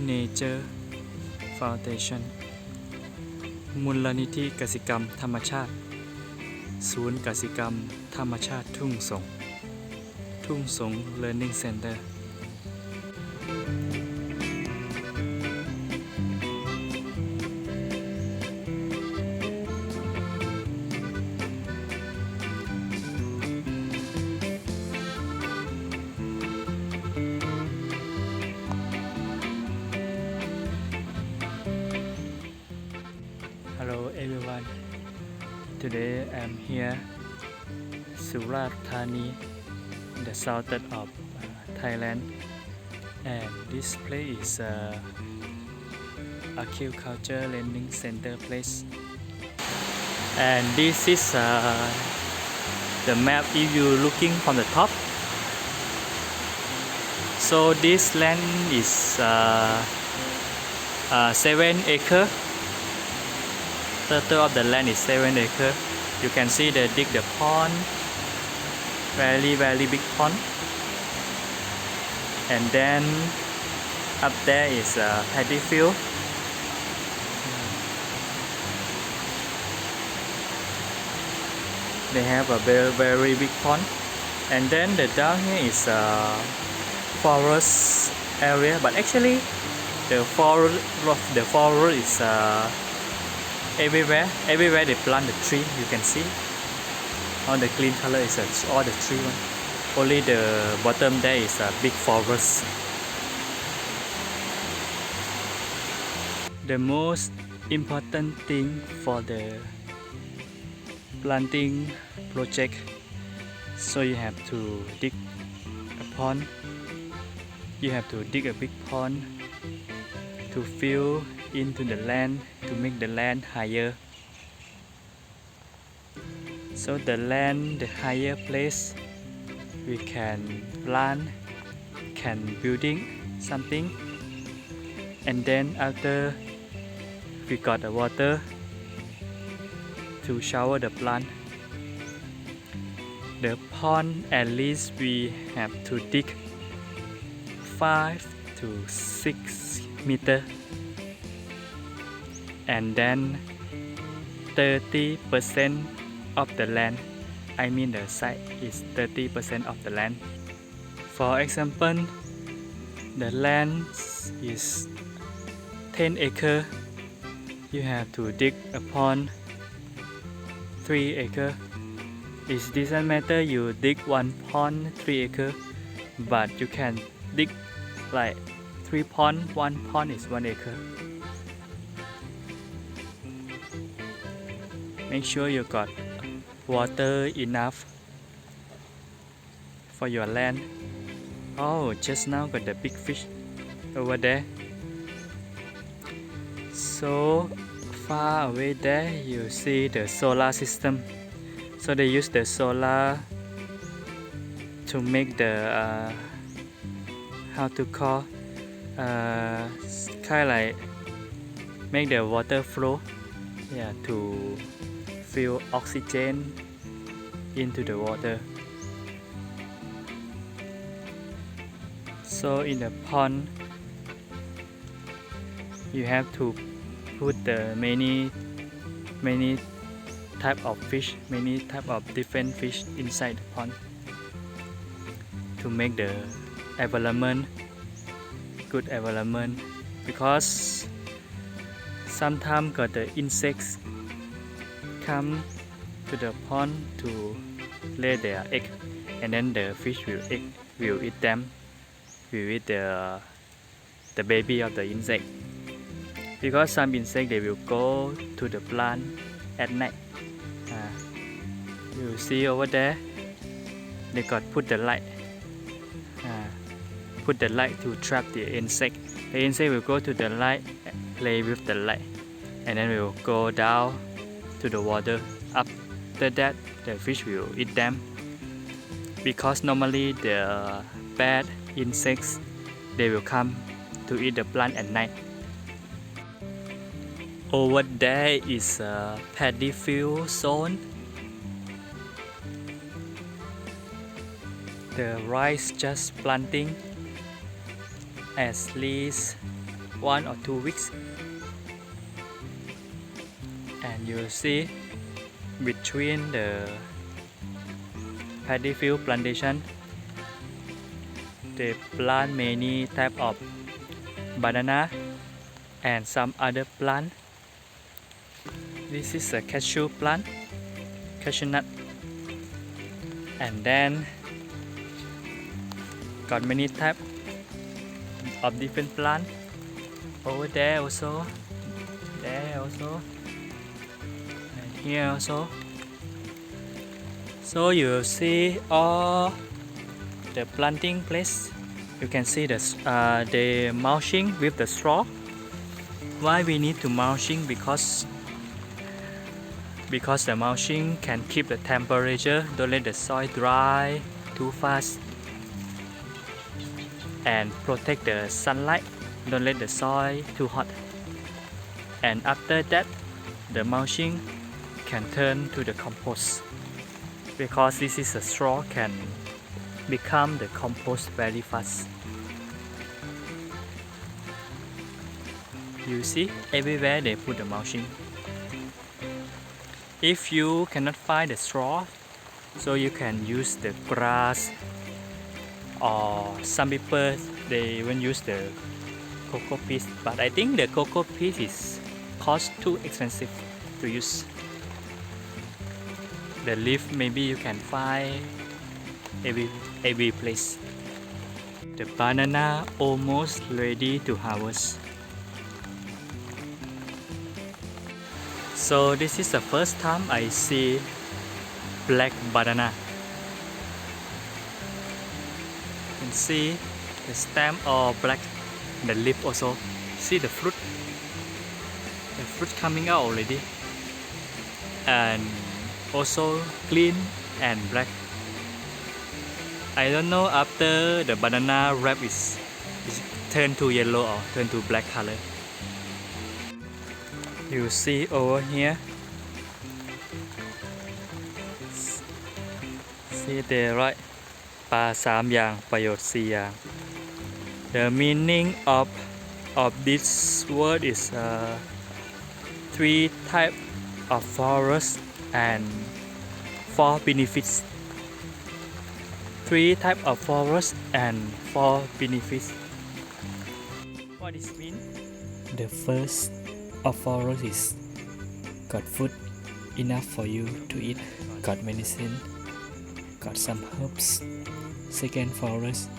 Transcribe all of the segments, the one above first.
Agri-Nature Foundation มูลนิธิกสิกรรมธรรมชาติศูนย์กสิกรรมธรรมชาติทุ่งสง Thungsong Learning Center Hello everyone. Today I'm here, Surat Thani, the southern of Thailand, and this place is Agriculture Learning Center place. And this is the map if you looking from the top. So this land is 7 acre. Total of the land is 7 acre. You can see they dig the pond, very big pond, and then up there is a paddy field. They have a very big pond, and then the down here is a forest area, but actually the forest is everywhere they plant the tree. You can see all the green color is all the tree one. Only the bottom there is a big forest. The most important thing for the planting project, so you have to dig a pond. You have to dig a big pond to fill into the land to make the land higher. So the land, the higher place, we can plant, can building something, and then after we got the water to shower the plant. The pond, at least we have to dig 5 to 6 meters. And then 30% of the land, I mean the site is 30% of the land. For example, the land is 10 acre. You have to dig a pond 3 acre. It doesn't matter you dig one pond 3 acre, but you can dig like 3 pond. One pond is 1 acre. Make sure you got water enough for your land. Oh, just now got the big fish over there. So far away there you see the solar system. So they use the solar to make the how to call kind of like make the water flow, yeah, to fill oxygen into the water. So in the pond you have to put the many type of fish, many type of different fish inside the pond to make the environment good environment, because sometimes got the insects come to the pond to lay their egg, and then the fish will eat them, will eat the baby of the insect, because some insect they will go to the plant at night. You see over there they got put the light, to trap the insect. The insect will go to the light, play with the light, and then will go down to the water. After that the fish will eat them, because normally the bad insects they will come to eat the plant at night. Over there is a paddy field zone. The rice just planting at least 1 or 2 weeks. And you see between the paddy field plantation, they plant many type of banana and some other plant. This is a cashew plant, cashew nut, and then got many type of different plant over there also, there also, and here also. So you see all the planting place. You can see the mulching with the straw. Why we need to mulching? Because the mulching can keep the temperature, don't let the soil dry too fast, and protect the sunlight, don't let the soil too hot. And after that, the mulching can turn to the compost, because this is a straw can become the compost very fast. You see, everywhere they put the mulching. If you cannot find the straw, so you can use the grass, or some people they even use the cocoa piece, but I think the cocoa piece is cost too expensive to use. The leaf maybe you can find every place. The banana almost ready to harvest. So this is the first time I see black banana. You can see the stem all black, the leaf also. See the fruit coming out already, and also clean and black. I don't know after the banana wrap is turned to yellow or turned to black color. You see over here, see the right ปลา3 อย่างประโยชน์4 อย่าง The meaning of this word is 3 type of forest and 4 benefits. 3 type of forest and 4 benefits. What does it mean? The first of forest is got food enough for you to eat, got medicine, got some herbs. Second forest,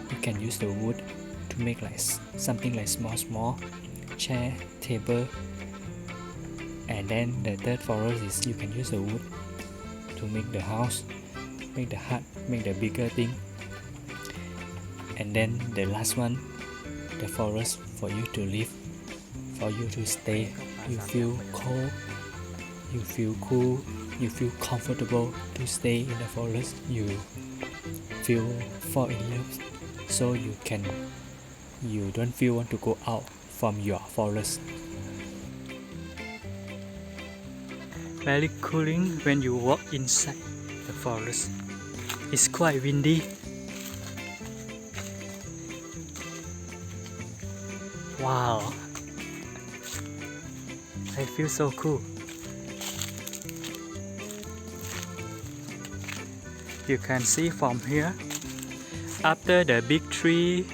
you can use the wood to make like something like small chair, table. And then the third forest is you can use the wood to make the house, make the hut, make the bigger thing. And then the last one, the forest for you to live, for you to stay. You feel cold, you feel cool, you feel comfortable to stay in the forest. You feel fall in love, so you don't feel want to go out from your forest. Very cooling when you walk inside the forest. It's quite windy. Wow, I feel so cool. You can see from here, after the big tree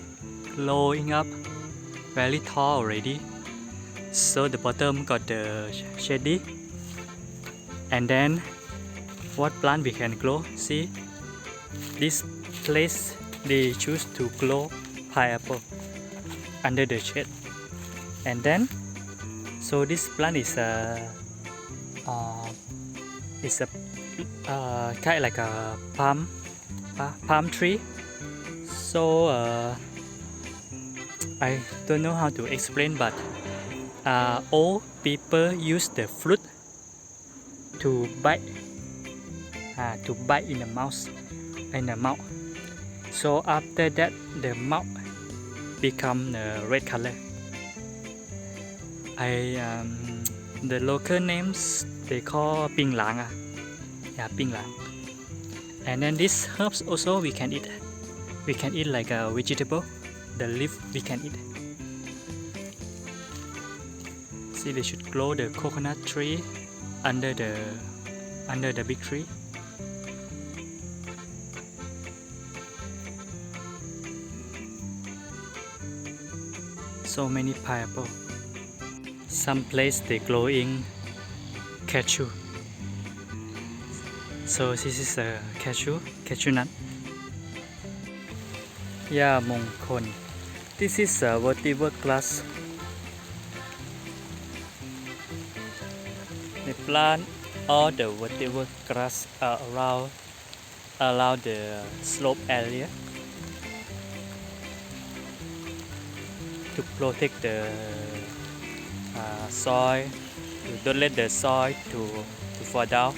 blowing up, very tall already, so the bottom got the shady. And then what plant we can grow? See, this place they choose to grow pineapple under the shade. And then so this plant is a kind of like a palm tree. So I don't know how to explain, but old people use the fruit to bite in the mouth. So after that, the mouth become red color. The local names they call ping lang. Yeah, ping lang. And then these herbs also we can eat. We can eat like a vegetable. The leaf we can eat. See, they should grow the coconut tree under the big tree. So many pineapple. Some place they growing cashew. So this is a cashew nut. Yeah, Mongkon. This is a vertical grass. They plant all the vertical grass around the slope area to protect the soil. Don't let the soil to fall down.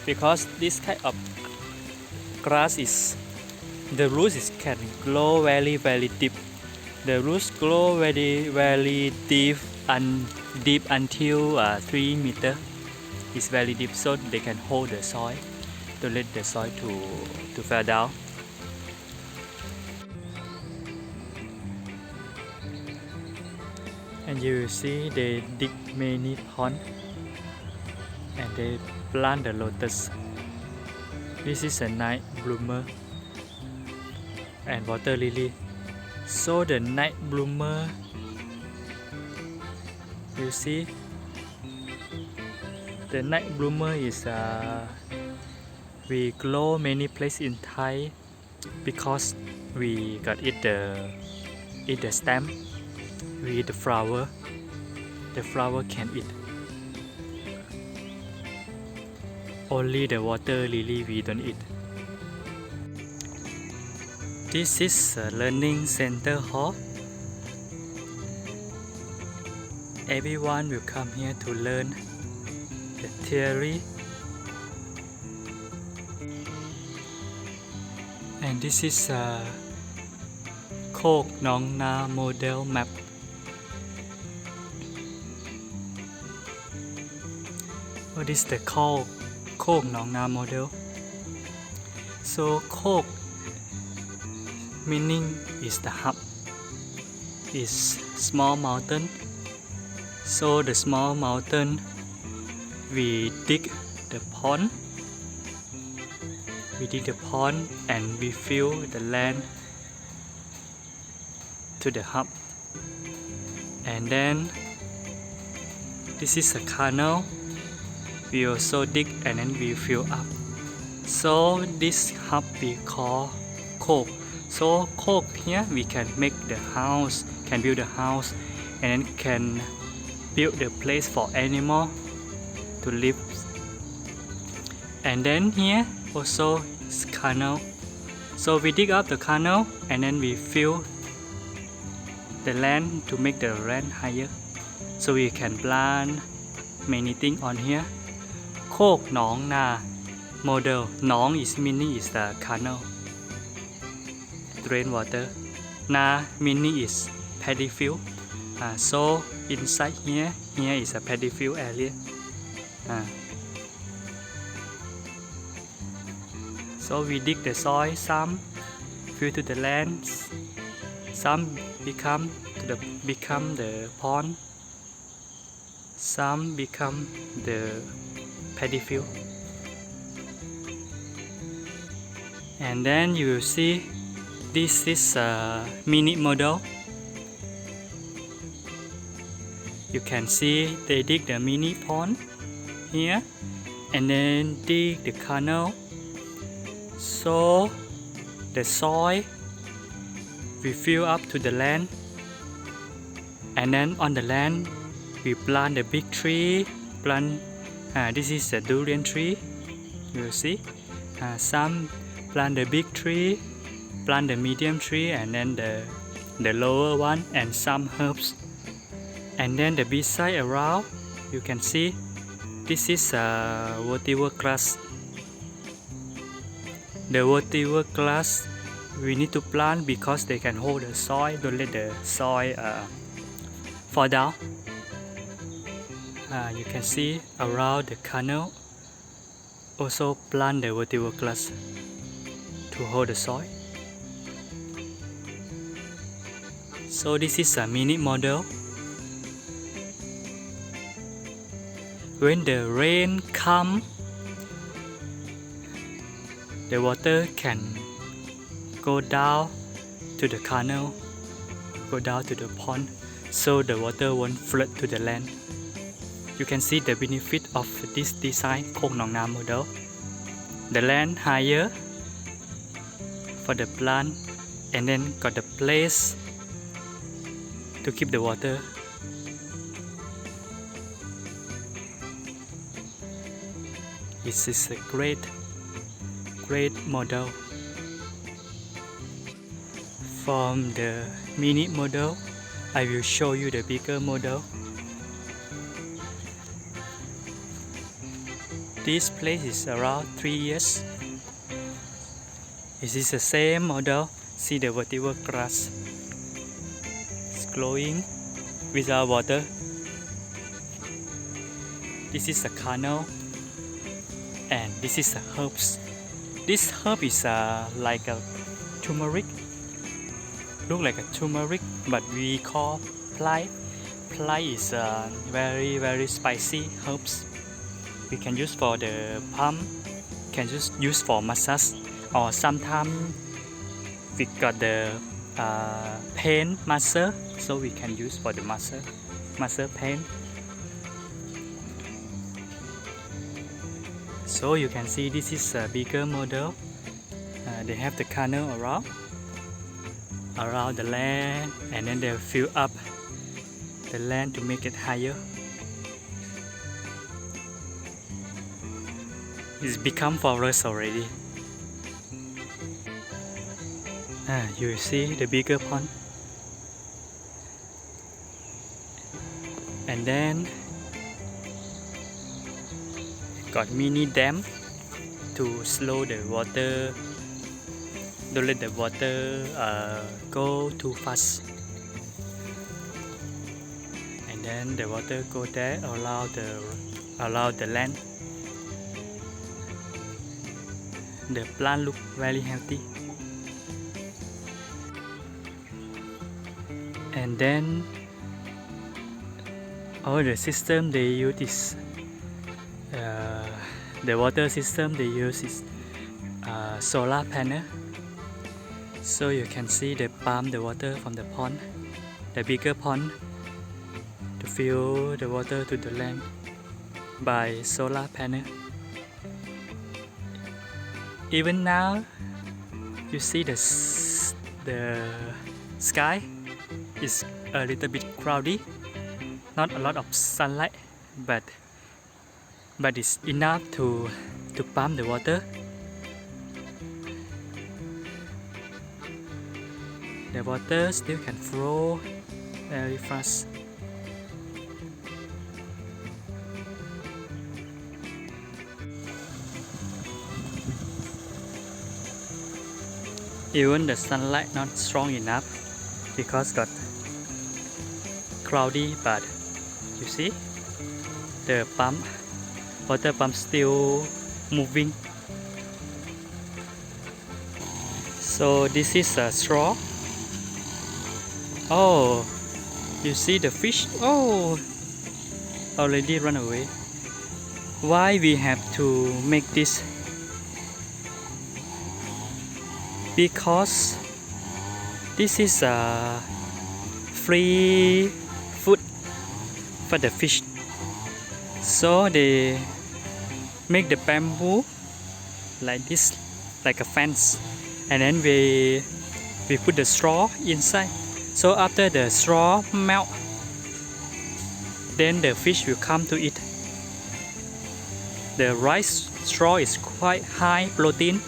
Because this kind of grass the roots can grow very deep. The roots grow very deep until 3 meters. It's very deep, so they can hold the soil. Don't let the soil to fall down. And you see they dig many ponds and they plant the lotus. This is a night bloomer and water lily. So the night bloomer, you see, the night bloomer is we grow many places in Thai because we got eat the stem, we eat the flower. The flower can eat. Only the water lily we don't eat. This is a learning center hall. Everyone will come here to learn the theory. And this is a Khok Nong Na model map. What is the Khok Nong Na model? So Khok meaning is the hub, is small mountain. So the small mountain, we dig the pond. We dig the pond and we fill the land to the hub. And then this is a canal. We also dig and then we fill up. So this hub we call Khok. So Khok here we can make the house, can build a house, and then can build the place for animal to live. And then here also is canal. So we dig up the canal and then we fill the land to make the land higher. So we can plant many things on here. Khok Nong Na model. Nong is meaning is the canal, drain water. Na meaning is paddy field. So inside here is a paddy field area. So we dig the soil, some fill to the land, some become the pond, some become the paddy field. And then you will see this is a mini model. You can see they dig the mini pond here and then dig the canal. So the soil we fill up to the land, and then on the land we plant the big tree. This is a durian tree. You see, some plant the big tree, plant the medium tree, and then the lower one, and some herbs. And then the beside around, you can see this is a vertical grass. The vertical grass we need to plant because they can hold the soil. Don't let the soil fall down. You can see around the canal also plant the vertical grass to hold the soil. So this is a mini model. When the rain comes, the water can go down to the canal, go down to the pond, so the water won't flood to the land. You can see the benefit of this design Khong Nong Nam model. The land higher for the plant, and then got the place to keep the water. This is a great model. From the mini model, I will show you the bigger model. This place is around 3 years. This is the same model. See the vertical grass. It's growing without water. This is the canal, and this is the herbs. This herb is like a turmeric. Look like a turmeric, but we call ply. Ply is very spicy herbs. We can use for the pump, can just use for massage, or sometimes we got the pain masser, so we can use for the masser pain. So you can see this is a bigger model. They have the canal around the land, and then they fill up the land to make it higher. It's become forest already. You see the bigger pond, and then got mini dam to slow the water, don't let the water go too fast, and then the water go there, allow the land. The plant look very healthy. And then all the system they use is the water system they use is solar panel. So you can see they pump the water from the pond, the bigger pond, to fill the water to the land by solar panel. Even now, you see the sky is a little bit cloudy, not a lot of sunlight, but it's enough to pump the water. The water still can flow very fast. Even the sunlight not strong enough because got cloudy, but you see the water pump still moving. So this is a straw. Oh, you see the fish? Oh, already run away. Why we have to make this? Because this is a free food for the fish. So they make the bamboo like this, like a fence, and then we put the straw inside. So after the straw melt, then the fish will come to eat. The rice straw is quite high protein.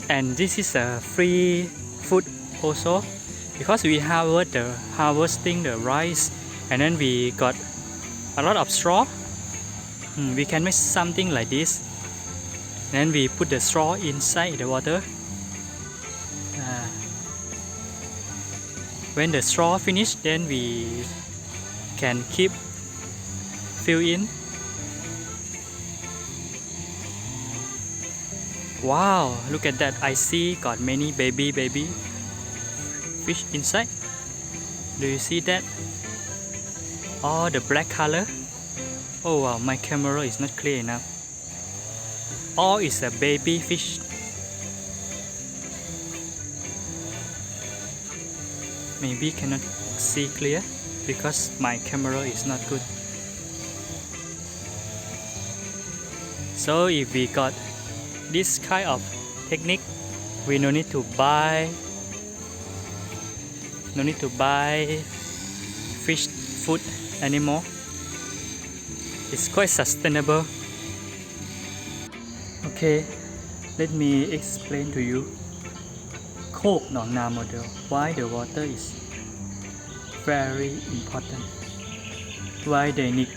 And this is a free food also, because we harvesting the rice, and then we got a lot of straw. We can make something like this. Then we put the straw inside the water. When the straw finish, then we can fill in. Wow, look at that. I see got many baby fish inside. Do you see that? Oh, the black color. Oh wow, my camera is not clear enough. Oh, it's a baby fish. Maybe cannot see clear because my camera is not good. So if we got this kind of technique, we no need to buy fish food anymore. It's quite sustainable. Okay, let me explain to you Khok Nong Na model, why the water is very important, why they need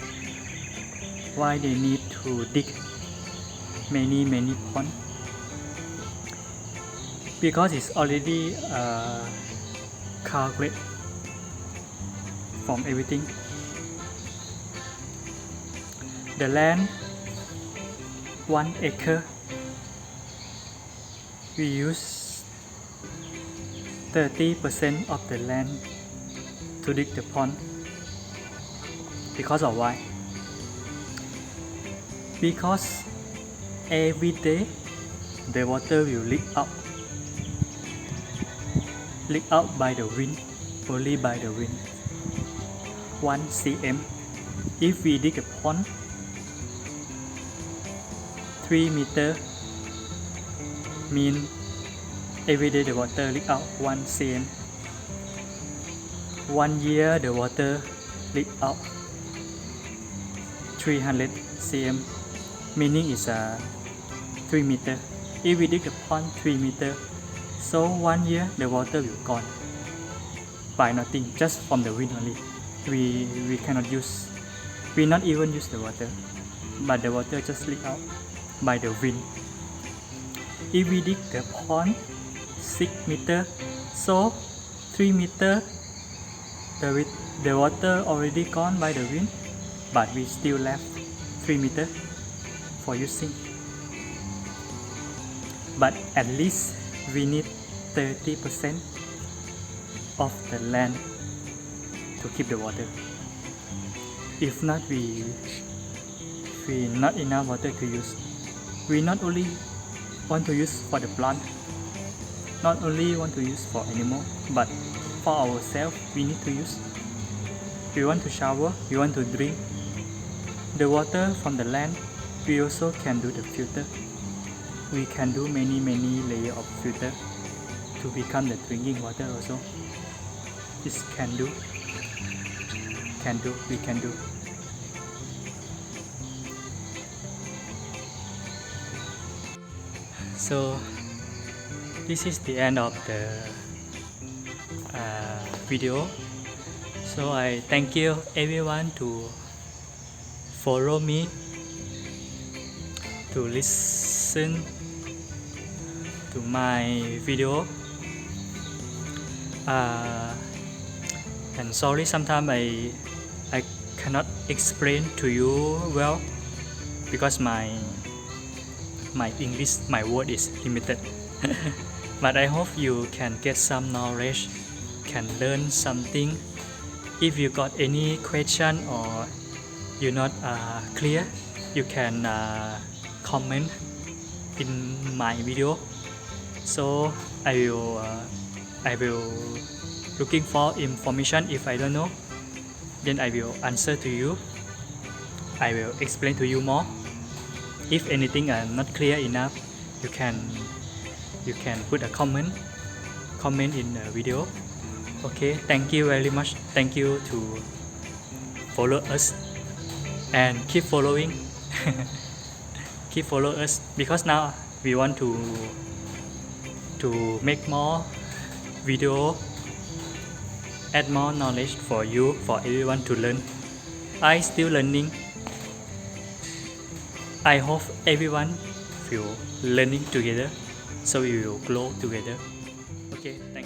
to dig many ponds, because it's already calculated from everything. The land 1 acre, we use 30% of the land to dig the pond. Because of why? Because every day the water will leak out by the wind, only by the wind, 1 cm. If we dig a pond 3 meter, mean every day the water leak out 1 cm. 1 year the water leak out 300 cm, meaning it's 3 meter. If we dig a pond 3 meter, so 1 year the water will gone by nothing, just from the wind only. We cannot use, we not even use the water, but the water just leak out by the wind. If we dig the pond 6 meter, so 3 meter the water already gone by the wind, but we still left 3 meter for using. But at least we need 30% of the land to keep the water. If not, we not enough water to use. We not only want to use for the plant, not only want to use for animal, but for ourselves we need to use. We want to shower, we want to drink. The water from the land, we also can do the filter. We can do many layers of filter to become the drinking water also. This we can do. So this is the end of the video. So I thank you everyone to follow me, to listen to my video. And sorry, sometimes I cannot explain to you well because my English, my word is limited. But I hope you can get some knowledge, can learn something. If you got any question or you're not clear, you can comment in my video. So I will looking for information. If I don't know, then I will answer to you. I will explain to you more. If anything not clear enough, you can put a comment in the video. Okay, thank you very much. Thank you to follow us and keep following. Keep follow us, because now we want to make more video, add more knowledge for you, for everyone to learn. I still learning. I hope everyone will learning together, so we will grow together. Okay, thank you.